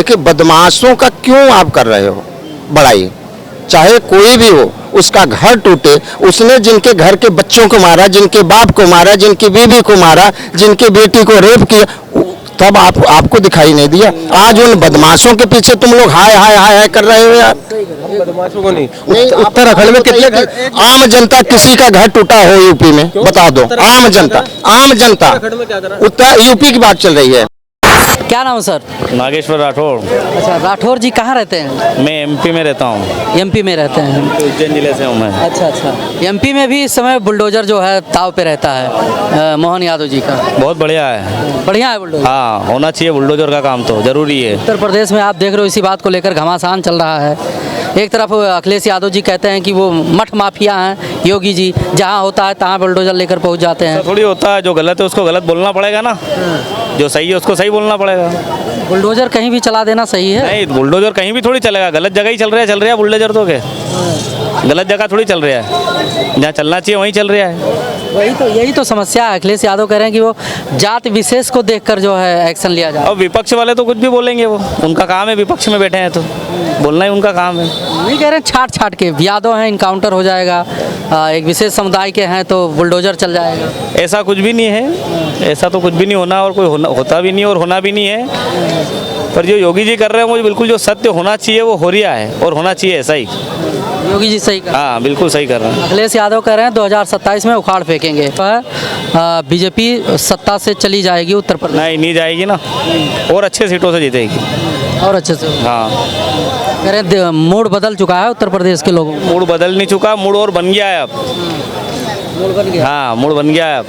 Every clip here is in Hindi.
देखिए बदमाशों का क्यों आप कर रहे हो बड़ाई, चाहे कोई भी हो, उसका घर टूटे, उसने जिनके घर के बच्चों को मारा, जिनके बाप को मारा, जिनकी बीवी को मारा, जिनकी बेटी को रेप किया, तब आपको दिखाई नहीं दिया। आज उन बदमाशों के पीछे तुम लोग हाय हाय हाय हाय कर रहे हो यार। बदमाशों को नहीं, उत्तराखंड में कितने आम जनता किसी का घर टूटा हो यूपी में बता दो। आम जनता उत्तर यूपी की बात चल रही है। क्या नाम है सर? नागेश्वर राठौड़। अच्छा, राठौर जी कहाँ रहते हैं? मैं एमपी में रहता हूँ। एमपी में रहते हैं। उज्जैन जिले से हूँ मैं। अच्छा, एमपी में भी इस समय बुलडोजर जो है ताव पे रहता है मोहन यादव जी का। बहुत बढ़िया है। बढ़िया है बुलडोजर। हाँ, होना चाहिए बुलडोजर का काम तो जरूरी है। उत्तर प्रदेश में आप देख रहे हो इसी बात को लेकर घमासान चल रहा है। एक तरफ अखिलेश यादव जी कहते हैं कि वो मठ माफिया हैं योगी जी, जहाँ होता है तहाँ बुलडोजर लेकर पहुँच जाते हैं। थोड़ी होता है, जो गलत है उसको गलत बोलना पड़ेगा ना, जो सही है उसको सही बोलना पड़ेगा। बुलडोजर कहीं भी चला देना सही है? नहीं, बुलडोजर कहीं भी थोड़ी चलेगा, गलत जगह ही चल रहा है बुलडोजर तो के गलत जगह थोड़ी चल रहा है, जहाँ चलना चाहिए वहीं चल रहा है। यही तो समस्या है। अखिलेश यादव कह रहे हैं कि वो जाति विशेष को देखकर जो है एक्शन लिया जाए। और विपक्ष वाले तो कुछ भी बोलेंगे, वो उनका काम है, विपक्ष में बैठे हैं तो बोलना ही उनका काम है। नहीं कह रहे हैं छाट के यादव हैं इनकाउंटर हो जाएगा, एक विशेष समुदाय के हैं तो बुलडोजर चल जाएगा। ऐसा कुछ भी नहीं है, ऐसा तो कुछ भी नहीं होना और कोई होता भी नहीं और होना भी नहीं है। पर जो योगी जी कर रहे हैं वो बिल्कुल जो सत्य होना चाहिए वो हो रहा है और होना चाहिए ऐसा ही। योगी जी सही कर, हाँ बिल्कुल सही कर रहे हैं। अखिलेश यादव कह रहे हैं 2027 में उखाड़ फेंकेंगे। बीजेपी सत्ता से चली जाएगी उत्तर प्रदेश। नहीं जाएगी ना, और अच्छे सीटों से जीतेगी। और अच्छे से? हाँ, कह रहे हैं मूड बदल चुका है उत्तर प्रदेश के लोगों। मूड बदल नहीं चुका, मूड और बन गया है अब। मूड बन गया? हाँ, मूड बन गया है अब,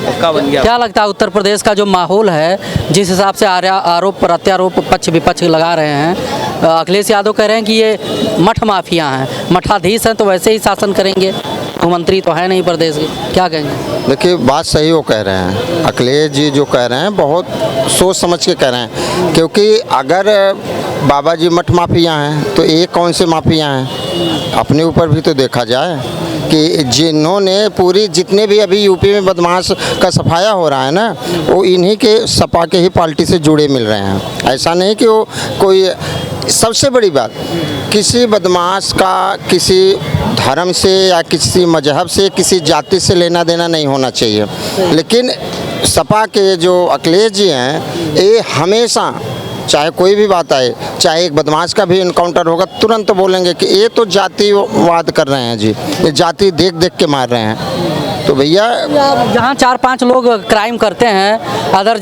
पक्का बन गया। क्या लगता है उत्तर प्रदेश का जो माहौल है, जिस हिसाब से आरोप प्रत्यारोप पक्ष विपक्ष लगा रहे हैं, अखिलेश यादव कह रहे हैं कि ये मठ माफिया हैं, मठाधीश हैं तो वैसे ही शासन करेंगे, मुख्यमंत्री तो है नहीं प्रदेश के, क्या कहेंगे? देखिए बात सही वो कह रहे हैं, अखिलेश जी जो कह रहे हैं बहुत सोच समझ के कह रहे हैं, क्योंकि अगर बाबा जी मठ माफिया हैं तो ये कौन से माफिया हैं? अपने ऊपर भी तो देखा जाए कि जिन्होंने पूरी जितने भी अभी यूपी में बदमाश का सफाया हो रहा है ना, वो इन्हीं के सपा के ही पार्टी से जुड़े मिल रहे हैं। ऐसा नहीं कि वो कोई, सबसे बड़ी बात, किसी बदमाश का किसी धर्म से या किसी मजहब से किसी जाति से लेना देना नहीं होना चाहिए, लेकिन सपा के जो अखिलेश जी हैं ये हमेशा चाहे कोई भी बात आए, चाहे एक बदमाश का भी इनकाउंटर होगा तुरंत बोलेंगे कि ये तो जातिवाद कर रहे हैं जी, ये जाति देख देख के मार रहे हैं। तो भैया जहाँ 4-5 लोग क्राइम करते हैं अदर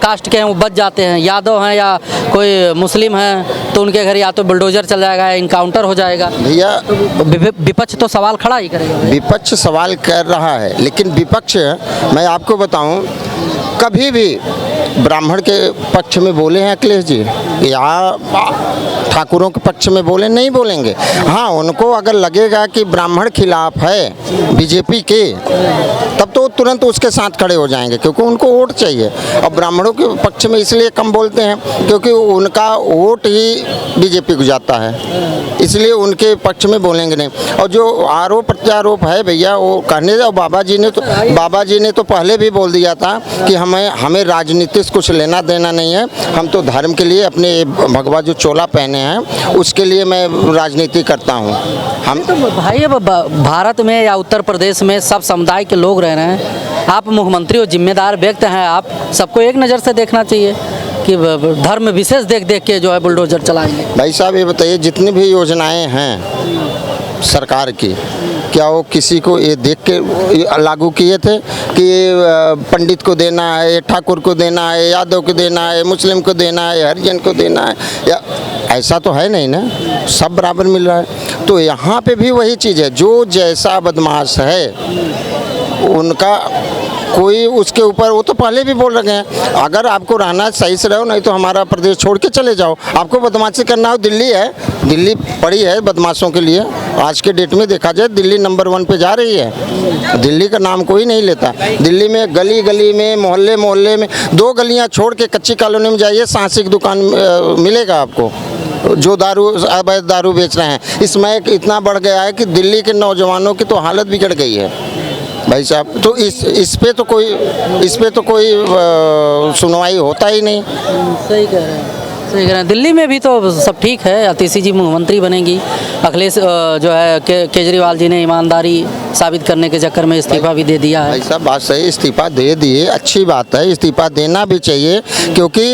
कास्ट के हैं वो बच जाते हैं, यादव हैं या कोई मुस्लिम हैं तो उनके घर या तो बुलडोजर चल जाएगा या इनकाउंटर हो जाएगा। भैया विपक्ष तो सवाल खड़ा ही करेगा। विपक्ष सवाल कर रहा है, लेकिन विपक्ष मैं आपको बताऊं कभी भी ब्राह्मण के पक्ष में बोले हैं अखिलेश जी या ठाकुरों के पक्ष में बोले? नहीं बोलेंगे। हाँ, उनको अगर लगेगा कि ब्राह्मण खिलाफ है बीजेपी के, तब तो तुरंत उसके साथ खड़े हो जाएंगे, क्योंकि उनको वोट चाहिए। और ब्राह्मणों के पक्ष में इसलिए कम बोलते हैं क्योंकि उनका वोट ही बीजेपी को जाता है, इसलिए उनके पक्ष में बोलेंगे नहीं। और जो आरोप प्रत्यारोप है भैया वो कहने जाओ, बाबा जी ने तो पहले भी बोल दिया था कि हमें राजनीति से कुछ लेना देना नहीं है, हम तो धर्म के लिए अपने भगवा जो चोला पहने हैं उसके लिए मैं राजनीति करता हूँ। हम तो भाई अब भारत में या उत्तर प्रदेश में सब समुदाय के लोग रह रहे हैं, आप मुख्यमंत्री हो, जिम्मेदार व्यक्ति हैं, आप सबको एक नज़र से देखना चाहिए कि धर्म विशेष देख देख के जो है बुलडोजर चलाएंगे। भाई साहब ये बताइए, जितनी भी योजनाएं हैं सरकार की, क्या वो किसी को ये देख के लागू किए थे कि पंडित को देना है, ठाकुर को देना है, यादव को देना है, मुस्लिम को देना है, हरिजन को देना है? या ऐसा तो है नहीं ना, सब बराबर मिल रहा है। तो यहाँ पे भी वही चीज़ है, जो जैसा बदमाश है उनका कोई उसके ऊपर, वो तो पहले भी बोल रहे हैं अगर आपको रहना सही से रहो, नहीं तो हमारा प्रदेश छोड़ के चले जाओ। आपको बदमाशी करना हो, दिल्ली है, दिल्ली पड़ी है बदमाशों के लिए। आज के डेट में देखा जाए दिल्ली नंबर 1 पे जा रही है, दिल्ली का नाम कोई नहीं लेता। दिल्ली में गली गली में, मोहल्ले मोहल्ले में, 2 गलियां छोड़ के कच्ची कॉलोनी में जाइए, सांसी की दुकान मिलेगा आपको जो अवैध दारू बेच रहे हैं। इसमें इतना बढ़ गया है कि दिल्ली के नौजवानों की तो हालत बिगड़ गई है भाई साहब। तो इस पे तो कोई सुनवाई होता ही नहीं। सही कह रहे हैं। सही कह रहे हैं। दिल्ली में भी तो सब ठीक है, अतिशी जी मुख्यमंत्री बनेंगी, अखिलेश जो है केजरीवाल जी ने ईमानदारी साबित करने के चक्कर में इस्तीफा भी दे दिया है। ऐसा बात सही, इस्तीफा दे दिए, अच्छी बात है, इस्तीफा देना भी चाहिए, क्योंकि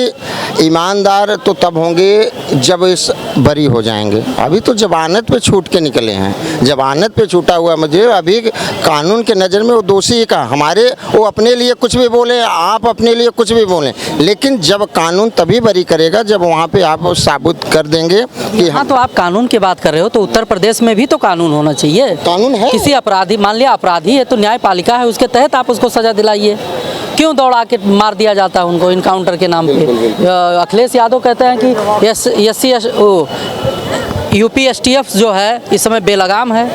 ईमानदार तो तब होंगे जब इस बरी हो जाएंगे। अभी तो जमानत पे छूट के निकले हैं, जमानत पे छूटा हुआ मुझे अभी कानून के नज़र में वो दोषी का, हमारे वो अपने लिए कुछ भी बोले, आप अपने लिए कुछ भी बोलें, लेकिन जब कानून तभी बरी करेगा जब वहाँ पे आप साबित कर देंगे कि हाँ, तो आप कानून की बात कर रहे हो, तो उत्तर प्रदेश में भी तो कानून होना चाहिए। कानून है। किसी अपराधी, मान लिया अपराधी है तो न्यायपालिका है, उसके तहत आप उसको सजा दिलाइए। क्यों दौड़ा के मार दिया जाता है उनको इनकाउंटर के नाम पे? अखिलेश यादव कहते हैं कि यूपी STF जो है इस समय बेलगाम है,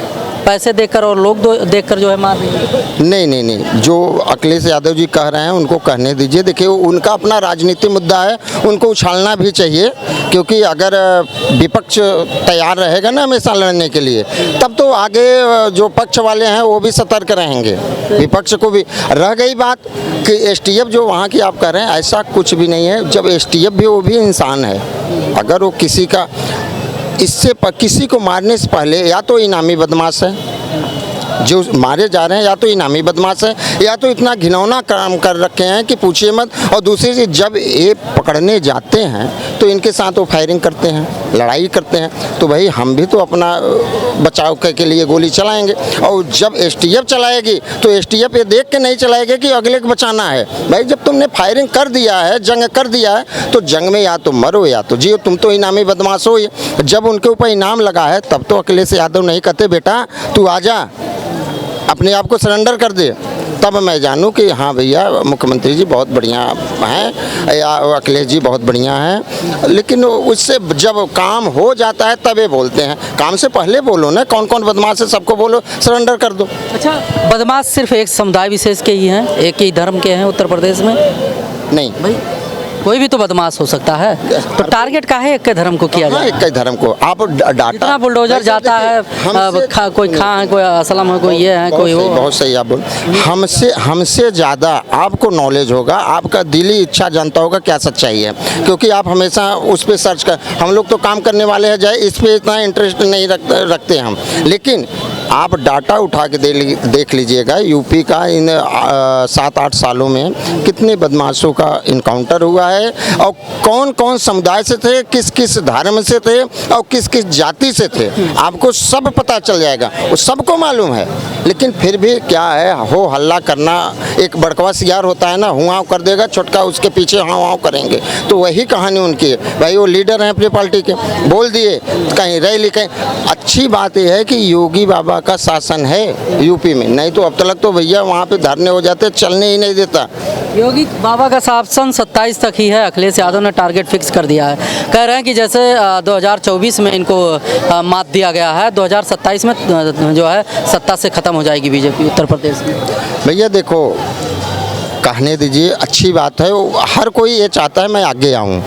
पैसे देकर और लोग देखकर जो है मार रही है। नहीं, जो अखिलेश यादव जी कह रहे हैं उनको कहने दीजिए। देखिए, उनका अपना राजनीतिक मुद्दा है, उनको उछालना भी चाहिए, क्योंकि अगर विपक्ष तैयार रहेगा ना हमेशा लड़ने के लिए, तब तो आगे जो पक्ष वाले हैं वो भी सतर्क रहेंगे, विपक्ष को भी। रह गई बात कि STF जो वहाँ की आप कह रहे हैं, ऐसा कुछ भी नहीं है। जब STF भी, वो भी इंसान है, अगर वो किसी का किसी को मारने से पहले या तो इनामी बदमाश है, जो मारे जा रहे हैं, या तो इनामी बदमाश है, या तो इतना घिनौना काम कर रखे हैं कि पूछिए मत। और दूसरी चीज़, जब ये पकड़ने जाते हैं तो इनके साथ वो फायरिंग करते हैं, लड़ाई करते हैं, तो भाई हम भी तो अपना बचाव के लिए गोली चलाएंगे। और जब STF चलाएगी तो STF ये देख के नहीं चलाएगी कि अगले को बचाना है। भाई जब तुमने फायरिंग कर दिया है, जंग कर दिया है, तो जंग में या तो मरो या तो जियो। तुम तो इनामी बदमाश हो। जब उनके ऊपर इनाम लगा है तब तो अखिलेश यादव नहीं कहते बेटा तू आजा, अपने आप को सरेंडर कर दे, तब मैं जानूं कि हाँ भैया मुख्यमंत्री जी बहुत बढ़िया हैं या अखिलेश जी बहुत बढ़िया हैं। लेकिन उससे जब काम हो जाता है तब ये बोलते हैं, काम से पहले बोलो ना, कौन कौन बदमाश है सबको बोलो, सरेंडर कर दो। अच्छा, बदमाश सिर्फ एक समुदाय विशेष के ही हैं, एक ही धर्म के हैं उत्तर प्रदेश में? नहीं भाई कोई भी तो बदमाश हो सकता है, तो टारगेट का है एक के धर्म को किया जाए? एक ही धर्म को आप डाटा, इतना बुलडोजर जाता है, कोई खां है, कोई असलम है, कोई ये है, कोई वो। बहुत सही आप बोल। हमसे ज़्यादा आपको नॉलेज होगा, आपका दिली इच्छा जानता होगा क्या सच्चाई है, क्योंकि आप हमेशा उस पर सर्च कर। हम लोग तो काम करने वाले हैं, जाए इस पर इतना इंटरेस्ट नहीं रखते हम, लेकिन आप डाटा उठा के देख लीजिएगा यूपी का इन 7-8 सालों में कितने बदमाशों का इनकाउंटर हुआ है, और कौन कौन समुदाय से थे, किस किस धर्म से थे और किस किस जाति से थे, आपको सब पता चल जाएगा, वो सबको मालूम है। लेकिन फिर भी क्या है, हो हल्ला करना, एक बड़कवा सियार होता है ना, हुआ कर देगा, छोटका उसके पीछे हाँ करेंगे, तो वही कहानी उनकी है। भाई वो लीडर हैं अपनी पार्टी के, बोल दिए कहीं रैली कहीं। अच्छी बात यह है कि योगी बाबा का शासन है यूपी में, नहीं तो अब तक तो भैया वहाँ पे धरने हो जाते, चलने ही नहीं देता। योगी बाबा का शासन 27 तक ही है, अखिलेश यादव ने टारगेट फिक्स कर दिया है। कह रहे हैं कि जैसे 2024 में इनको मात दिया गया है, 2027 में जो है सत्ता से ख़त्म हो जाएगी बीजेपी उत्तर प्रदेश में। भैया देखो, कहने दीजिए, अच्छी बात है, हर कोई ये चाहता है मैं आगे आऊँ।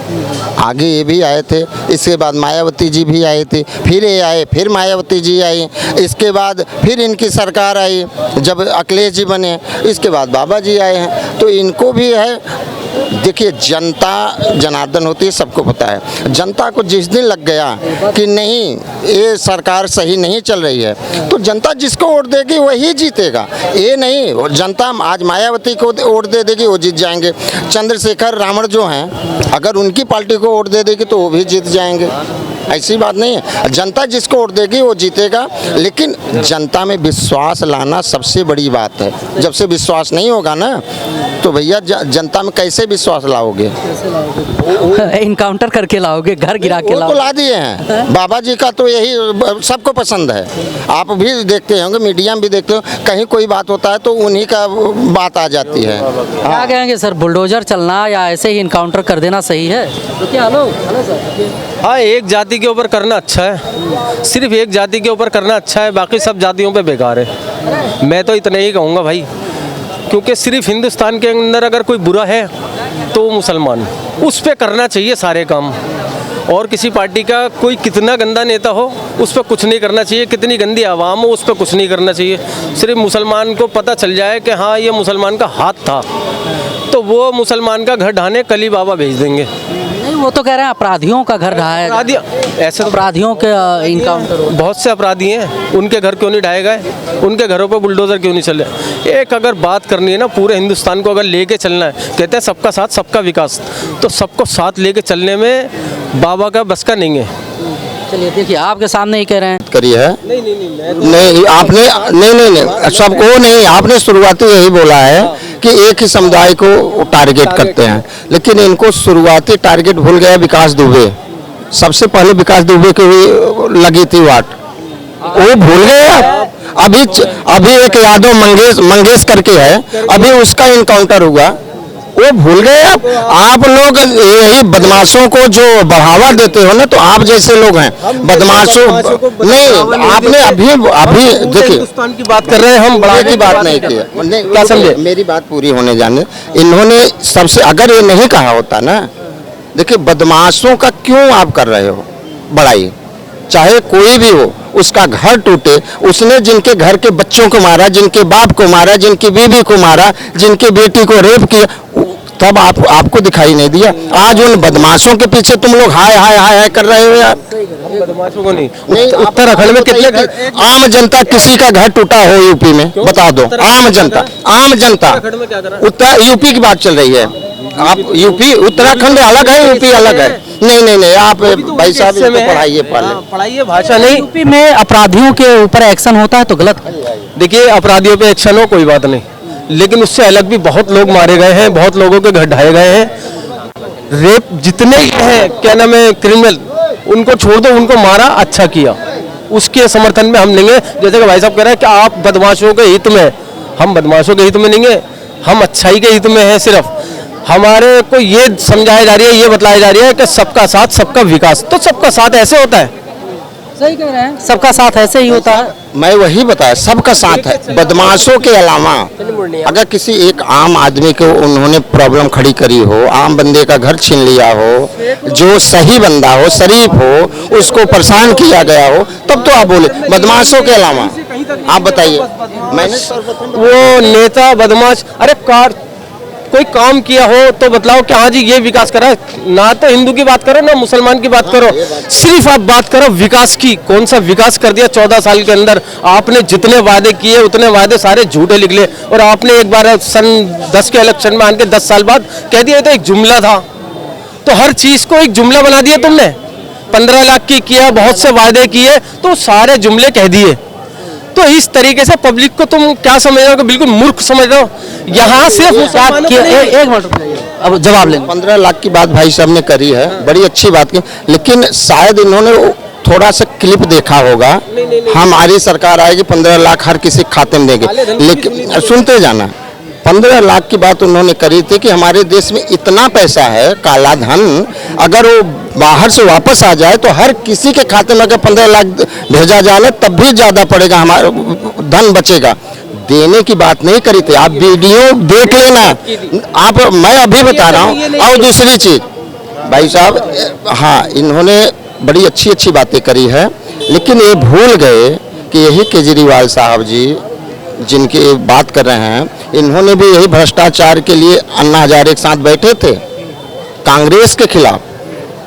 आगे ये भी आए थे, इसके बाद मायावती जी भी आए थे, फिर ये आए, फिर मायावती जी आई, इसके बाद फिर इनकी सरकार आई जब अखिलेश जी बने, इसके बाद बाबा जी आए हैं, तो इनको भी है। देखिए, जनता जनार्दन होती है, सबको पता है। जनता को जिस दिन लग गया कि नहीं ये सरकार सही नहीं चल रही है, तो जनता जिसको वोट देगी वही जीतेगा। ये नहीं जनता आज मायावती को वोट दे देगी वो जीत जाएंगे, चंद्रशेखर रावण जो हैं अगर उनकी पार्टी को वोट दे देगी तो वो भी जीत जाएंगे। ऐसी बात नहीं है, जनता जिसको वोट देगी वो जीतेगा। लेकिन जनता में विश्वास लाना सबसे बड़ी बात है। जब से विश्वास नहीं होगा ना, तो भैया जनता में कैसे विश्वास लाओगे? इनकाउंटर करके लाओगे, घर गिरा के लाओगे। तो ला दिए हैं, बाबा जी का तो यही सबको पसंद है। आप भी देखते होंगे, मीडिया में भी देखते हो, कहीं कोई बात होता है तो उन्हीं का बात आ जाती है। क्या कहेंगे सर, बुलडोजर चलना या ऐसे ही इनकाउंटर कर देना सही है? तो क्या हेलो सर, हाँ, एक जाति के ऊपर करना अच्छा है, सिर्फ एक जाति के ऊपर करना अच्छा है, बाकी सब जातियों पे बेकार है। मैं तो इतना ही कहूँगा भाई, क्योंकि सिर्फ हिंदुस्तान के अंदर अगर कोई बुरा है तो वो मुसलमान, उस पे करना चाहिए सारे काम। और किसी पार्टी का कोई कितना गंदा नेता हो उस पर कुछ नहीं करना चाहिए, कितनी गंदी आवाम हो उस पर कुछ नहीं करना चाहिए। सिर्फ मुसलमान को पता चल जाए कि हाँ ये मुसलमान का हाथ था, तो वो मुसलमान का घर ढाने कली बाबा भेज देंगे। नहीं, वो तो कह रहे हैं अपराधियों का घर ढहाया जाए। अपराधी ऐसे तो अपराधियों के इनकाउंटर हो। बहुत से अपराधी हैं, उनके घर क्यों नहीं ढाए गए, उनके घरों पर बुलडोजर क्यों नहीं चले। एक अगर बात करनी है ना, पूरे हिंदुस्तान को अगर लेके चलना है, कहते हैं सबका साथ सबका विकास, तो सबको साथ लेके चलने में बाबा का बस का नहीं है। चलिए देखिए, आपके सामने ही कह रहे हैं। करी है नहीं नहीं आपने नहीं सबको नहीं, आपने शुरुआती यही बोला है कि एक ही समुदाय को टारगेट करते हैं, लेकिन इनको शुरुआती टारगेट भूल गया विकास दुबे। सबसे पहले विकास दुबे की लगी थी वाट, वो भूल गए। अभी एक यादव मंगेश करके है, अभी उसका इनकाउंटर हुआ, वो भूल गए। आप लोग यही बदमाशों को जो बढ़ावा देते हो ना, तो आप जैसे लोग हैं बदमाशों नहीं। आपने अभी देखिए हिंदुस्तान की बात कर रहे हैं हम, बढ़ाने की बात नहीं की, क्या समझे, मेरी बात पूरी होने जाने। इन्होंने सबसे, अगर ये नहीं कहा होता ना, देखिए बदमाशों का क्यों आप कर रहे हो बड़ाई, चाहे कोई भी हो, उसका घर टूटे, उसने जिनके घर के बच्चों को मारा, जिनके बाप को मारा, जिनकी बीवी को मारा, जिनकी बेटी को रेप किया, तब आपको दिखाई नहीं दिया। आज उन बदमाशों के पीछे तुम लोग हाय हाय हाय हाय कर रहे हो यार। बदमाशों को नहीं, उत्तराखंड में कितने घर, आम जनता किसी का घर टूटा हो यूपी में बता दो, आम जनता उत्तर यूपी की बात चल रही है। आप यूपी, उत्तराखंड अलग है, यूपी अलग है। नहीं आप भाई साहब इसको पढ़ाइए, पढ़ाइए भाषा नहीं। यूपी में अपराधियों के ऊपर एक्शन होता है तो गलत है। देखिए अपराधियों पे एक्शन हो कोई बात नहीं, लेकिन उससे अलग भी बहुत लोग मारे गए हैं, बहुत लोगों के घर ढाए गए हैं। रेप जितने हैं, क्या नाम है, क्रिमिनल, उनको छोड़ दो, उनको मारा, अच्छा किया, उसके समर्थन में हम नहीं है। जैसे कि भाई साहब कह रहे हैं कि आप बदमाशों के हित में, हम बदमाशों के हित में नहीं है, हम अच्छाई के हित में है। सिर्फ हमारे को ये समझाया जा रही है, ये बतलाया जा रहा है कि सबका साथ सबका विकास, तो सबका साथ ऐसे होता है। सही कह रहे हैं, सबका साथ ऐसे ही होता है। मैं वही बताया, सबका साथ है। बदमाशों के अलावा अगर किसी एक आम आदमी को उन्होंने प्रॉब्लम खड़ी करी हो, आम बंदे का घर छीन लिया हो, जो सही बंदा हो, शरीफ हो, उसको परेशान किया गया हो, तब तो आप बोले। बदमाशों के अलावा आप बताइए, मैंने वो नेता बदमाश, अरे कोई काम किया हो तो बतलाओ कि हाँ जी ये विकास करा। ना तो हिंदू की बात करो, ना मुसलमान की बात करो, सिर्फ आप बात करो विकास की। कौन सा विकास कर दिया 14 साल के अंदर? आपने जितने वादे किए उतने वादे सारे झूठे निकले, और आपने एक बार सन 10 के इलेक्शन में आने के 10 साल बाद कह दिया तो एक जुमला था। तो हर चीज को एक जुमला बना दिया तुमने। 15 लाख की किया, बहुत से वादे किए, तो सारे जुमले कह दिए। तो इस तरीके से पब्लिक को तुम क्या समझ रहे हो? बिल्कुल मूर्ख समझ रहे हो। यहाँ सिर्फ एक मिनट अब जवाब लेंगे। 15 लाख की बात भाई साहब ने करी है, बड़ी अच्छी बात की, लेकिन शायद इन्होंने थोड़ा सा क्लिप देखा होगा। हमारी सरकार आएगी, 15 लाख हर किसी खाते में देंगे, लेकिन सुनते जाना, 15 लाख की बात उन्होंने करी थी कि हमारे देश में इतना पैसा है, काला धन, अगर वो बाहर से वापस आ जाए तो हर किसी के खाते में अगर 15 लाख भेजा जाए तब भी ज़्यादा पड़ेगा, हमारा धन बचेगा। देने की बात नहीं करी थी। आप वीडियो देख लेना, आप, मैं अभी बता रहा हूँ। और दूसरी चीज़ भाई साहब, हाँ इन्होंने बड़ी अच्छी अच्छी बातें करी है, लेकिन ये भूल गए कि यही केजरीवाल साहब जी जिनकी बात कर रहे हैं, इन्होंने भी यही भ्रष्टाचार के लिए अन्ना हजारे के साथ बैठे थे कांग्रेस के खिलाफ।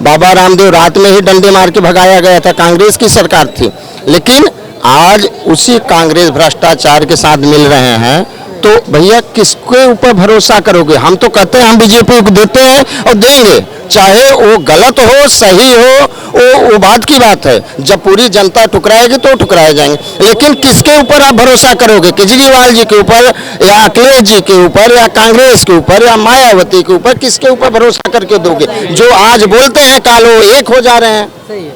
बाबा रामदेव रात में ही डंडे मार के भगाया गया था, कांग्रेस की सरकार थी। लेकिन आज उसी कांग्रेस भ्रष्टाचार के साथ मिल रहे हैं, तो भैया किसके ऊपर भरोसा करोगे? हम तो कहते हैं हम बीजेपी को देते हैं और देंगे, चाहे वो गलत हो सही हो, वो बात की बात है। जब पूरी जनता ठुकराएगी तो ठुकराए जाएंगे, लेकिन किसके ऊपर आप भरोसा करोगे? केजरीवाल जी के ऊपर, या अखिलेश जी के ऊपर, या कांग्रेस के ऊपर, या मायावती के ऊपर? किसके ऊपर भरोसा करके दोगे? जो आज बोलते हैं कालो एक हो जा रहे हैं। सही,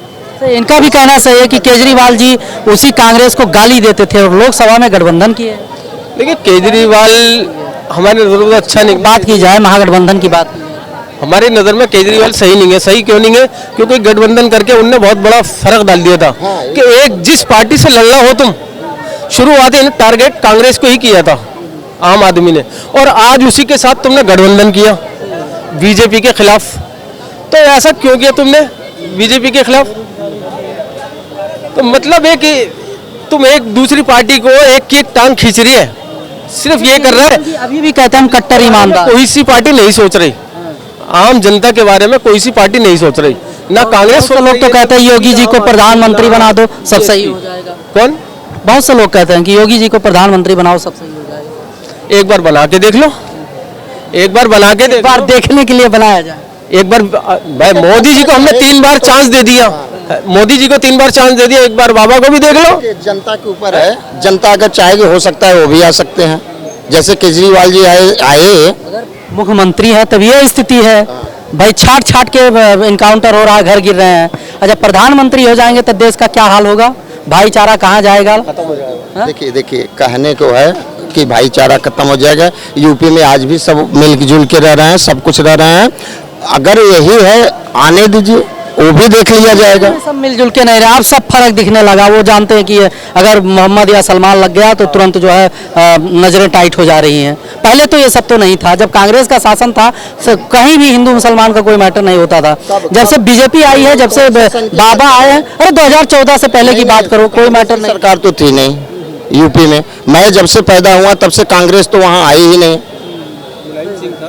इनका भी कहना सही है कि केजरीवाल जी उसी कांग्रेस को गाली देते थे और लोकसभा में गठबंधन किए। देखिए केजरीवाल हमारी नज़र में अच्छा नहीं। बात की जाए महागठबंधन की बात, हमारी नज़र में केजरीवाल सही नहीं है। सही क्यों नहीं है? क्योंकि गठबंधन करके उनने बहुत बड़ा फर्क डाल दिया था कि एक जिस पार्टी से लड़ना हो तुम, शुरुआत टारगेट कांग्रेस को ही किया था आम आदमी ने, और आज उसी के साथ तुमने गठबंधन किया बीजेपी के खिलाफ। तो ऐसा क्यों किया तुमने बीजेपी के खिलाफ? तो मतलब है कि तुम एक दूसरी पार्टी को एक की एक टांग खींच रही है, सिर्फ ये कर रहा है। अभी भी कहते हैं हम कट्टर ईमानदार। कोई सी पार्टी नहीं सोच रही, आम जनता के बारे में कोई सी पार्टी नहीं सोच रही, ना कांग्रेस बहुत से लोग तो कहते हैं योगी जी को प्रधानमंत्री बना दो सब सही हो जाएगा। कौन? बहुत से लोग कहते हैं कि योगी जी को प्रधानमंत्री बनाओ सब सही हो जाएगा। एक बार बना के देख लो, एक बार बना के एक बार देखने के लिए बनाया जाए। एक बार भाई मोदी जी को हमने 3 बार चांस दे दिया, मोदी जी को 3 बार चांस दे दिया, एक बार बाबा को भी देख लो। जनता के ऊपर है, जनता अगर चाहेगी हो सकता है वो भी आ सकते हैं, जैसे केजरीवाल जी आए मुख्यमंत्री है तब ये स्थिति है भाई, छाट छाट के इनकाउंटर हो रहा है, घर गिर रहे हैं। अच्छा प्रधानमंत्री हो जाएंगे तो देश का क्या हाल होगा, भाईचारा कहाँ जाएगा? देखिए कहने को है कि भाईचारा खत्म हो जाएगा। यूपी में आज भी सब मिलजुल के रह रहे हैं, सब कुछ रह रहे हैं। अगर यही है आने दीजिए, वो भी देख लिया जाएगा। सब मिलजुल के नहीं रहे, अब सब फर्क दिखने लगा। वो जानते हैं कि अगर मोहम्मद या सलमान लग गया तो तुरंत जो है नजरें टाइट हो जा रही हैं। पहले तो ये सब तो नहीं था, जब कांग्रेस का शासन था कहीं भी हिंदू मुसलमान का कोई मैटर नहीं होता था। जब से बीजेपी आई है, जब से बाबा आए हैं, अरे 2014 से पहले की बात करो, कोई मैटर नहीं। सरकार तो थी नहीं यूपी में, मैं जब से पैदा हुआ तब से कांग्रेस तो वहाँ आई ही नहीं।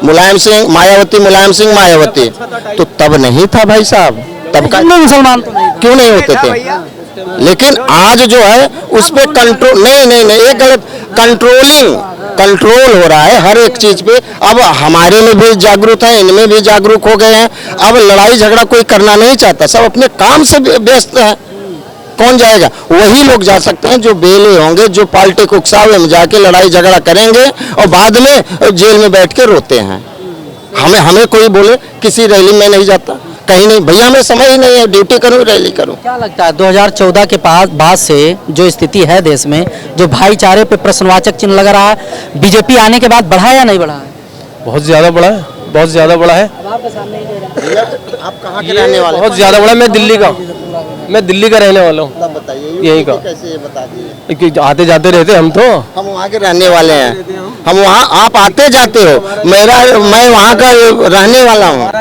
मुलायम सिंह मायावती, मुलायम सिंह मायावती, तो तब नहीं था भाई साहब, तब का हिंदू मुसलमान तो नहीं था। क्यों नहीं होते थे। लेकिन आज जो है उस पे कंट्रोल नहीं ये गलत कंट्रोल हो रहा है हर एक चीज पे। अब हमारे में भी जागरूक है, इनमें भी जागरूक हो गए हैं। अब लड़ाई झगड़ा कोई करना नहीं चाहता, सब अपने काम से व्यस्त है। कौन जाएगा? वही लोग जा सकते हैं जो बेले होंगे, जो पार्टी को उकसावे में जाके लड़ाई झगड़ा करेंगे और बाद में जेल में बैठ के रोते हैं। हमें कोई बोले किसी रैली में नहीं जाता, कहीं नहीं, भैया हमें समय ही नहीं है, ड्यूटी करूँ रैली करूँ। क्या लगता है 2014 के बाद से जो स्थिति है देश में, जो भाईचारे पे प्रश्नवाचक चिन्ह लग रहा है, बीजेपी आने के बाद बढ़ा या नहीं बढ़ा है? बहुत ज़्यादा बड़ा है, बहुत ज़्यादा बड़ा है। आप कहाँ के रहने वाले? बहुत ज़्यादा बड़ा, मैं दिल्ली का रहने वाला हूँ। बताइए यही का कैसे बता दीजिए। कि आते जाते रहते हम तो। हम वहाँ के रहने वाले हैं, हम वहाँ, आप आते जाते हो, मैं वहाँ का रहने वाला हूँ।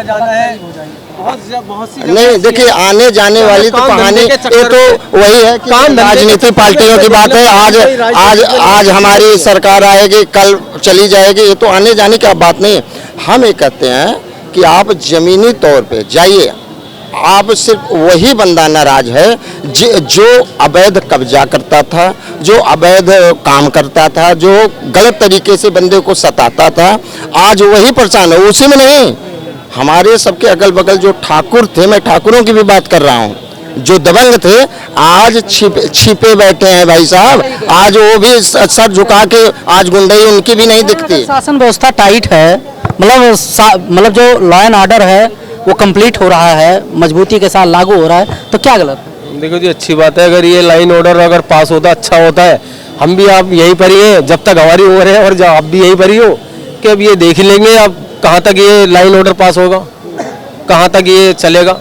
नहीं देखिए, आने जाने वाली तो कहानी ये तो वही है कि राजनीति पार्टियों की बात है। आज हमारी सरकार आएगी, कल चली जाएगी, ये तो आने जाने की बात नहीं है। हम ये कहते हैं कि आप जमीनी तौर पे जाइए, आप सिर्फ वही बंदा नाराज है जो अवैध कब्जा करता था, जो अवैध काम करता था, जो गलत तरीके से बंदे को सताता था। आज वही परेशान है, उसी में नहीं, हमारे सबके अगल बगल जो ठाकुर थे, मैं ठाकुरों की भी बात कर रहा हूँ, जो दबंग थे आज छिपे बैठे हैं भाई साहब। आज वो भी सर झुका के आज गुंडई उनकी भी नहीं दिखती। शासन व्यवस्था टाइट है, मतलब जो लॉ एंड ऑर्डर है वो कंप्लीट हो रहा है, मजबूती के साथ लागू हो रहा है, तो क्या गलत है? देखो जी, अच्छी बात है अगर ये लाइन ऑर्डर अगर पास होता, अच्छा होता है। हम भी आप यहीं पर ही है जब तक हमारी उम्र है, और जब आप भी यहीं पर ही हो कि अब ये देख लेंगे अब कहाँ तक ये लाइन ऑर्डर पास होगा, कहाँ तक ये चलेगा।